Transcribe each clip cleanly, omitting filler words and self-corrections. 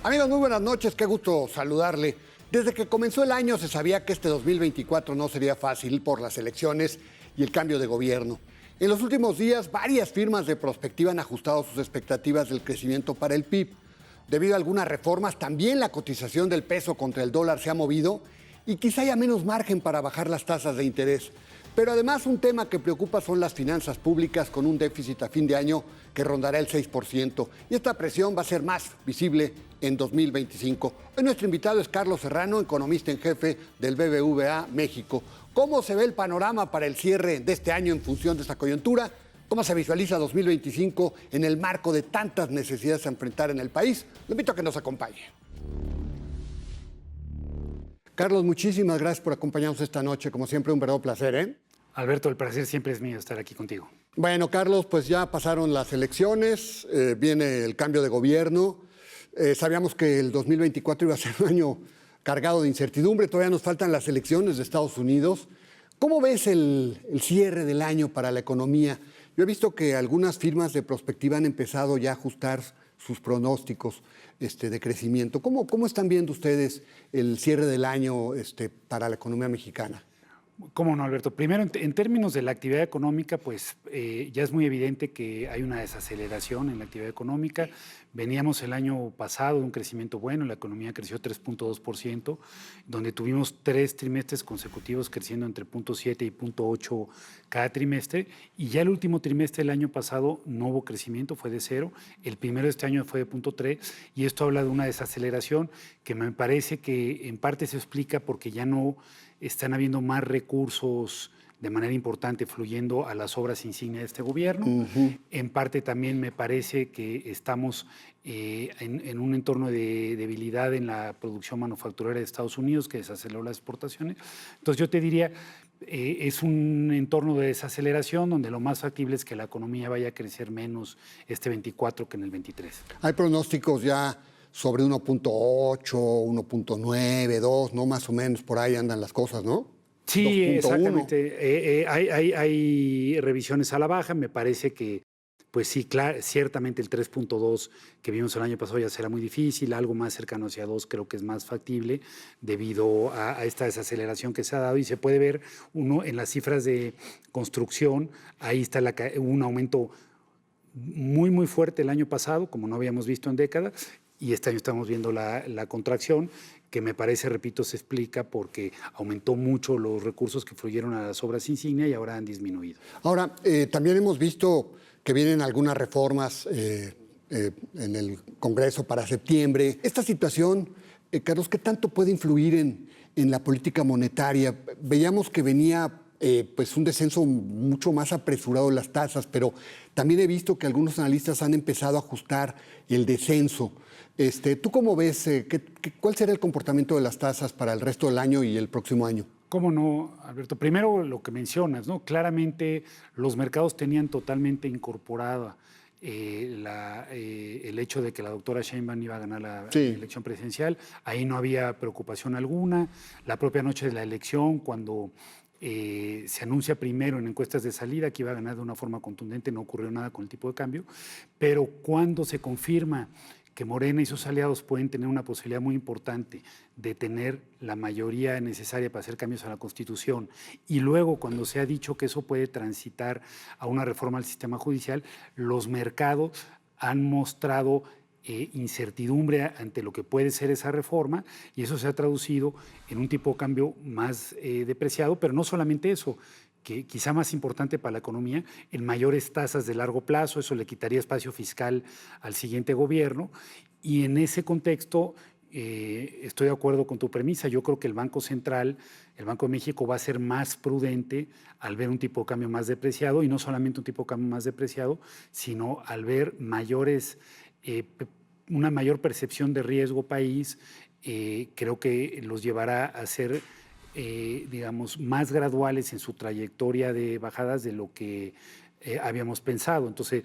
Amigos, muy buenas noches, qué gusto saludarle. Desde que comenzó el año se sabía que este 2024 no sería fácil por las elecciones y el cambio de gobierno. En los últimos días, varias firmas de prospectiva han ajustado sus expectativas del crecimiento para el PIB. Debido a algunas reformas, también la cotización del peso contra el dólar se ha movido y quizá haya menos margen para bajar las tasas de interés. Pero además un tema que preocupa son las finanzas públicas con un déficit a fin de año que rondará el 6%. Y esta presión va a ser más visible en 2025. Hoy nuestro invitado es Carlos Serrano, economista en jefe del BBVA México. ¿Cómo se ve el panorama para el cierre de este año en función de esta coyuntura? ¿Cómo se visualiza 2025 en el marco de tantas necesidades a enfrentar en el país? Lo invito a que nos acompañe. Carlos, muchísimas gracias por acompañarnos esta noche. Como siempre, un verdadero placer, ¿eh? Alberto, el placer siempre es mío estar aquí contigo. Bueno, Carlos, pues ya pasaron las elecciones, viene el cambio de gobierno. Sabíamos que el 2024 iba a ser un año cargado de incertidumbre. Todavía nos faltan las elecciones de Estados Unidos. ¿Cómo ves el cierre del año para la economía? Yo he visto que algunas firmas de prospectiva han empezado ya a ajustar sus pronósticos de crecimiento. ¿Cómo están viendo ustedes el cierre del año para la economía mexicana? ¿Cómo no, Alberto? Primero, en términos de la actividad económica, pues ya es muy evidente que hay una desaceleración en la actividad económica. Veníamos el año pasado de un crecimiento bueno, la economía creció 3.2%, donde tuvimos 3 trimestres consecutivos creciendo entre 0.7 y 0.8 cada trimestre, y ya el último trimestre del año pasado no hubo crecimiento, fue de 0, el primero de este año fue de 0.3, y esto habla de una desaceleración que me parece que en parte se explica porque ya no están habiendo más recursos de manera importante fluyendo a las obras insignia de este gobierno. En parte también me parece que estamos en un entorno de debilidad en la producción manufacturera de Estados Unidos que desaceleró las exportaciones. Entonces yo te diría, es un entorno de desaceleración donde lo más factible es que la economía vaya a crecer menos este 24 que en el 23. Hay pronósticos ya sobre 1.8, 1.9, 2, ¿no? Más o menos por ahí andan las cosas, ¿no? Sí, 2.1. Exactamente. Hay revisiones a la baja. Me parece que, pues sí, ciertamente el 3.2 que vimos el año pasado ya será muy difícil. Algo más cercano hacia 2 creo que es más factible debido a esta desaceleración que se ha dado. Y se puede ver uno en las cifras de construcción. Ahí está un aumento muy, muy fuerte el año pasado, como no habíamos visto en décadas. Y este año estamos viendo la contracción, que me parece, repito, se explica porque aumentó mucho los recursos que fluyeron a las obras insignia y ahora han disminuido. Ahora, también hemos visto que vienen algunas reformas en el Congreso para septiembre. Esta situación, Carlos, ¿qué tanto puede influir en la política monetaria? Veíamos que venía pues un descenso mucho más apresurado de las tasas, pero también he visto que algunos analistas han empezado a ajustar el descenso. ¿Tú cómo ves? ¿Cuál será el comportamiento de las tasas para el resto del año y el próximo año? ¿Cómo no, Alberto? Primero lo que mencionas, ¿no? Claramente los mercados tenían totalmente incorporada el hecho de que la doctora Sheinbaum iba a ganar la elección presidencial. Ahí no había preocupación alguna. La propia noche de la elección, cuando se anuncia primero en encuestas de salida que iba a ganar de una forma contundente, no ocurrió nada con el tipo de cambio, pero cuando se confirma que Morena y sus aliados pueden tener una posibilidad muy importante de tener la mayoría necesaria para hacer cambios a la Constitución, y luego cuando se ha dicho que eso puede transitar a una reforma al sistema judicial, los mercados han mostrado incertidumbre ante lo que puede ser esa reforma, y eso se ha traducido en un tipo de cambio más depreciado, pero no solamente eso, que quizá más importante para la economía, en mayores tasas de largo plazo. Eso le quitaría espacio fiscal al siguiente gobierno, y en ese contexto estoy de acuerdo con tu premisa. Yo creo que el Banco Central, el Banco de México, va a ser más prudente al ver un tipo de cambio más depreciado, y no solamente un tipo de cambio más depreciado, sino al ver una mayor percepción de riesgo país. Creo que los llevará a ser digamos, más graduales en su trayectoria de bajadas de lo que habíamos pensado. Entonces,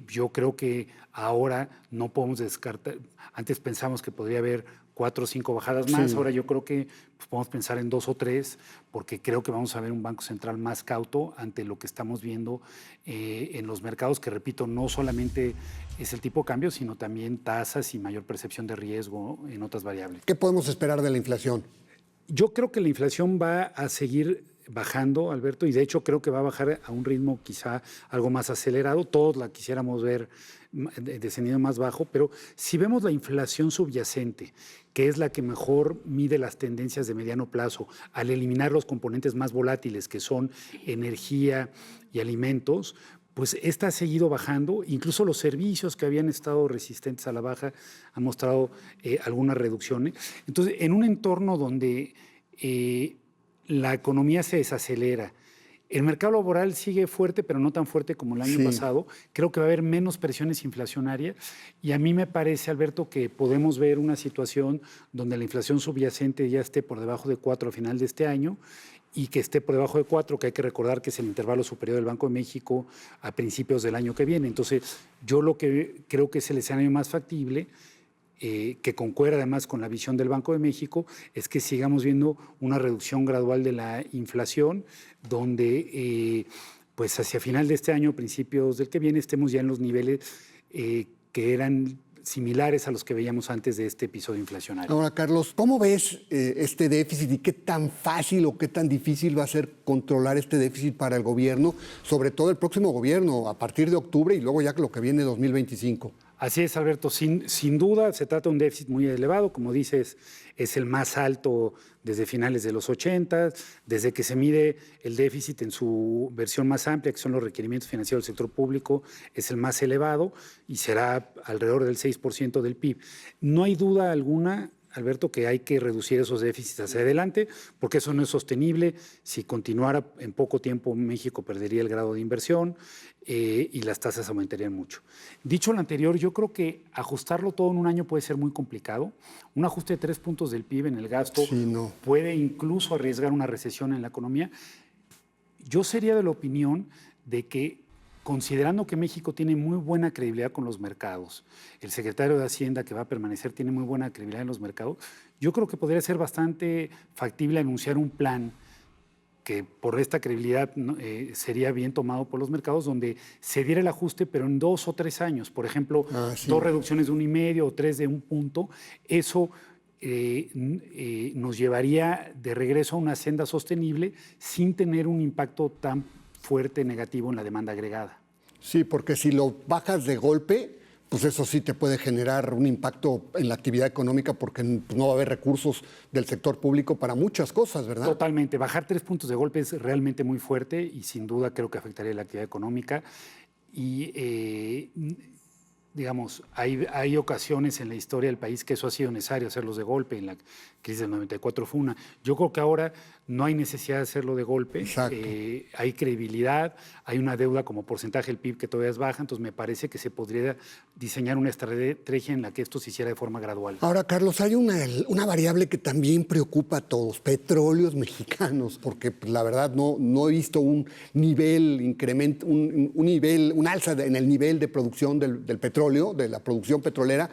yo creo que ahora no podemos descartar. Antes pensamos que podría haber 4 o 5 bajadas más. Ahora yo creo que pues, podemos pensar en 2 o 3, porque creo que vamos a ver un Banco Central más cauto ante lo que estamos viendo en los mercados, que repito, no solamente es el tipo de cambio, sino también tasas y mayor percepción de riesgo en otras variables. ¿Qué podemos esperar de la inflación? Yo creo que la inflación va a seguir bajando, Alberto, y de hecho creo que va a bajar a un ritmo quizá algo más acelerado. Todos la quisiéramos ver descendiendo más bajo, pero si vemos la inflación subyacente, que es la que mejor mide las tendencias de mediano plazo, al eliminar los componentes más volátiles, que son energía y alimentos, pues esta ha seguido bajando. Incluso los servicios que habían estado resistentes a la baja han mostrado algunas reducciones. Entonces, en un entorno donde la economía se desacelera, el mercado laboral sigue fuerte, pero no tan fuerte como el año pasado. Creo que va a haber menos presiones inflacionarias y a mí me parece, Alberto, que podemos ver una situación donde la inflación subyacente ya esté por debajo de 4 a final de este año y que esté por debajo de 4, que hay que recordar que es el intervalo superior del Banco de México a principios del año que viene. Entonces, yo lo que creo que es el escenario más factible, que concuerda además con la visión del Banco de México, es que sigamos viendo una reducción gradual de la inflación, donde pues hacia final de este año, principios del que viene, estemos ya en los niveles que eran similares a los que veíamos antes de este episodio inflacionario. Ahora, Carlos, ¿cómo ves este déficit y qué tan fácil o qué tan difícil va a ser controlar este déficit para el gobierno, sobre todo el próximo gobierno, a partir de octubre y luego ya lo que viene 2025? Así es, Alberto. Sin duda se trata de un déficit muy elevado. Como dices, es el más alto desde finales de los 80, desde que se mide el déficit en su versión más amplia, que son los requerimientos financieros del sector público, es el más elevado y será alrededor del 6% del PIB. No hay duda alguna, Alberto, que hay que reducir esos déficits hacia adelante, porque eso no es sostenible. Si continuara en poco tiempo, México perdería el grado de inversión y las tasas aumentarían mucho. Dicho lo anterior, yo creo que ajustarlo todo en un año puede ser muy complicado. Un ajuste de 3 puntos del PIB en el gasto puede incluso arriesgar una recesión en la economía. Yo sería de la opinión de que, considerando que México tiene muy buena credibilidad con los mercados, el secretario de Hacienda, que va a permanecer, tiene muy buena credibilidad en los mercados, yo creo que podría ser bastante factible anunciar un plan que por esta credibilidad sería bien tomado por los mercados, donde se diera el ajuste, pero en 2 o 3 años. Por ejemplo, 2 reducciones de 1,5 o 3 de 1 punto. Eso nos llevaría de regreso a una senda sostenible sin tener un impacto tan fuerte negativo en la demanda agregada. Sí, porque si lo bajas de golpe, pues eso sí te puede generar un impacto en la actividad económica porque no va a haber recursos del sector público para muchas cosas, ¿verdad? Totalmente. Bajar 3 puntos de golpe es realmente muy fuerte y sin duda creo que afectaría la actividad económica. Y digamos, hay ocasiones en la historia del país que eso ha sido necesario, hacerlos de golpe. En la crisis del 94 fue una. Yo creo que ahora no hay necesidad de hacerlo de golpe. Hay credibilidad, hay una deuda como porcentaje del PIB que todavía es baja, entonces me parece que se podría diseñar una estrategia en la que esto se hiciera de forma gradual. Ahora, Carlos, hay una variable que también preocupa a todos, petróleos mexicanos, porque pues, la verdad no he visto un nivel, un alza en el nivel de producción del petróleo, de la producción petrolera.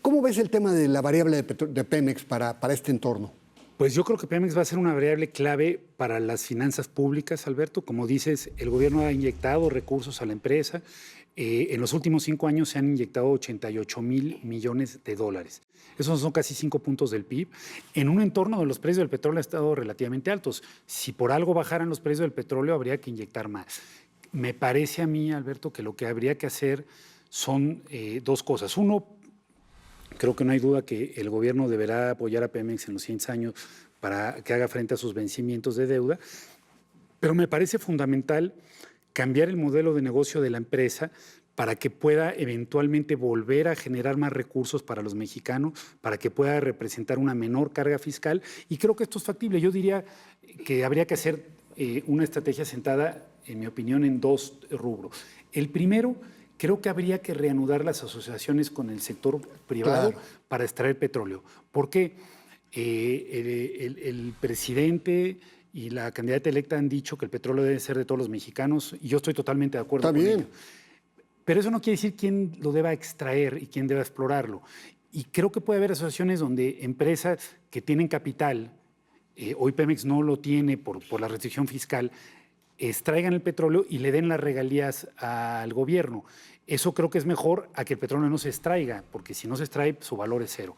¿Cómo ves el tema de la variable de Pemex para este entorno? Pues yo creo que Pemex va a ser una variable clave para las finanzas públicas, Alberto. Como dices, el gobierno ha inyectado recursos a la empresa. En los últimos 5 años se han inyectado 88,000 millones de dólares. Esos son casi 5 puntos del PIB, en un entorno donde los precios del petróleo han estado relativamente altos. Si por algo bajaran los precios del petróleo, habría que inyectar más. Me parece a mí, Alberto, que lo que habría que hacer son 2 cosas. Uno, creo que no hay duda que el gobierno deberá apoyar a Pemex en los 100 años para que haga frente a sus vencimientos de deuda, pero me parece fundamental cambiar el modelo de negocio de la empresa para que pueda eventualmente volver a generar más recursos para los mexicanos, para que pueda representar una menor carga fiscal, y creo que esto es factible. Yo diría que habría que hacer una estrategia sentada, en mi opinión, en 2 rubros. El primero, creo que habría que reanudar las asociaciones con el sector privado para extraer petróleo. Porque el presidente y la candidata electa han dicho que el petróleo debe ser de todos los mexicanos, y yo estoy totalmente de acuerdo con ello. Pero eso no quiere decir quién lo deba extraer y quién deba explorarlo. Y creo que puede haber asociaciones donde empresas que tienen capital, hoy Pemex no lo tiene por la restricción fiscal, extraigan el petróleo y le den las regalías al gobierno. Eso creo que es mejor a que el petróleo no se extraiga, porque si no se extrae, su valor es cero.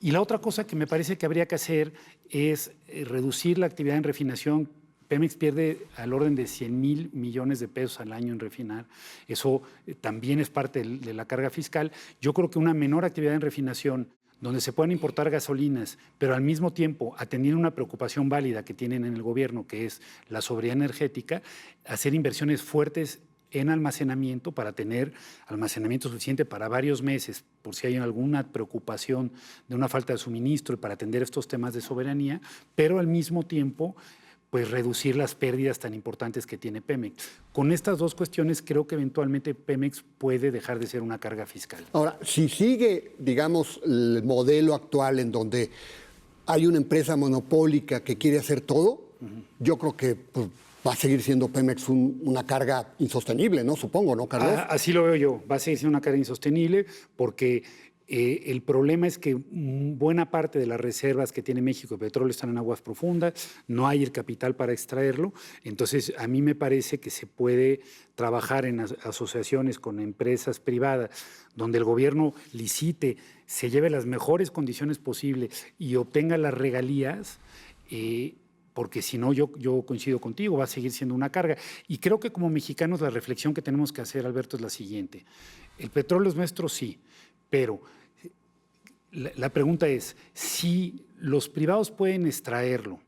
Y la otra cosa que me parece que habría que hacer es reducir la actividad en refinación. Pemex pierde al orden de 100,000 millones de pesos al año en refinar. Eso también es parte de la carga fiscal. Yo creo que una menor actividad en refinación, donde se puedan importar gasolinas, pero al mismo tiempo atendiendo una preocupación válida que tienen en el gobierno, que es la sobriedad energética, hacer inversiones fuertes en almacenamiento para tener almacenamiento suficiente para varios meses, por si hay alguna preocupación de una falta de suministro y para atender estos temas de soberanía, pero al mismo tiempo pues reducir las pérdidas tan importantes que tiene Pemex. Con estas dos cuestiones creo que eventualmente Pemex puede dejar de ser una carga fiscal. Ahora, si sigue, digamos, el modelo actual en donde hay una empresa monopólica que quiere hacer todo, yo creo que pues, va a seguir siendo Pemex una carga insostenible, ¿no? Supongo, ¿no, Carlos? Así lo veo yo. Va a seguir siendo una carga insostenible porque el problema es que buena parte de las reservas que tiene México de petróleo están en aguas profundas, no hay el capital para extraerlo. Entonces, a mí me parece que se puede trabajar en asociaciones con empresas privadas donde el gobierno licite, se lleve las mejores condiciones posibles y obtenga las regalías. Porque si no, yo coincido contigo, va a seguir siendo una carga. Y creo que como mexicanos la reflexión que tenemos que hacer, Alberto, es la siguiente. El petróleo es nuestro, sí, pero la pregunta es, si los privados pueden extraerlo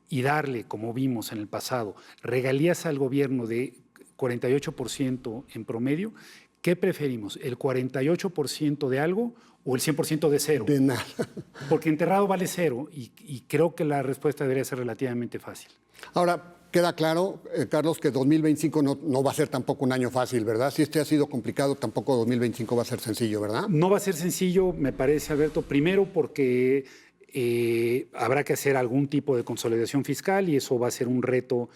y darle, como vimos en el pasado, regalías al gobierno de 48% en promedio, ¿qué preferimos? ¿El 48% de algo o el 100% de cero? De nada. Porque enterrado vale cero y creo que la respuesta debería ser relativamente fácil. Ahora, queda claro, Carlos, que 2025 no va a ser tampoco un año fácil, ¿verdad? Si este ha sido complicado, tampoco 2025 va a ser sencillo, ¿verdad? No va a ser sencillo, me parece, Alberto, primero porque habrá que hacer algún tipo de consolidación fiscal y eso va a ser un reto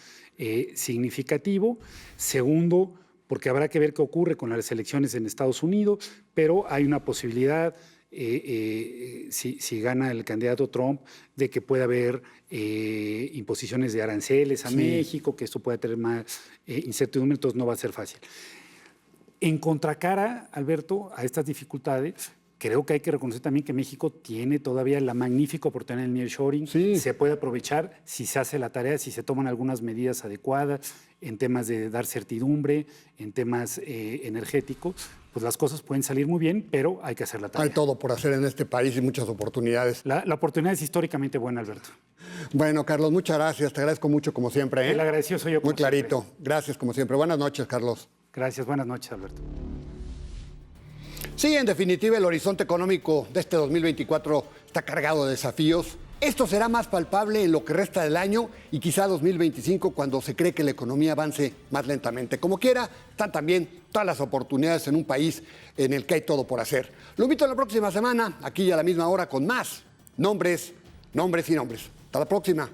significativo. Segundo, porque habrá que ver qué ocurre con las elecciones en Estados Unidos, pero hay una posibilidad, si gana el candidato Trump, de que pueda haber imposiciones de aranceles a México, que esto pueda tener más incertidumbre, entonces no va a ser fácil. En contracara, Alberto, a estas dificultades, creo que hay que reconocer también que México tiene todavía la magnífica oportunidad del nearshoring. Sí. Se puede aprovechar si se hace la tarea, si se toman algunas medidas adecuadas en temas de dar certidumbre, en temas energéticos. Pues las cosas pueden salir muy bien, pero hay que hacer la tarea. Hay todo por hacer en este país y muchas oportunidades. La oportunidad es históricamente buena, Alberto. Bueno, Carlos, muchas gracias. Te agradezco mucho, como siempre. El agradecido soy yo. Muy clarito. Siempre. Gracias, como siempre. Buenas noches, Carlos. Gracias. Buenas noches, Alberto. Sí, en definitiva, el horizonte económico de este 2024 está cargado de desafíos. Esto será más palpable en lo que resta del año y quizá 2025, cuando se cree que la economía avance más lentamente. Como quiera, están también todas las oportunidades en un país en el que hay todo por hacer. Lo invito a la próxima semana, aquí a la misma hora, con más nombres y nombres. Hasta la próxima.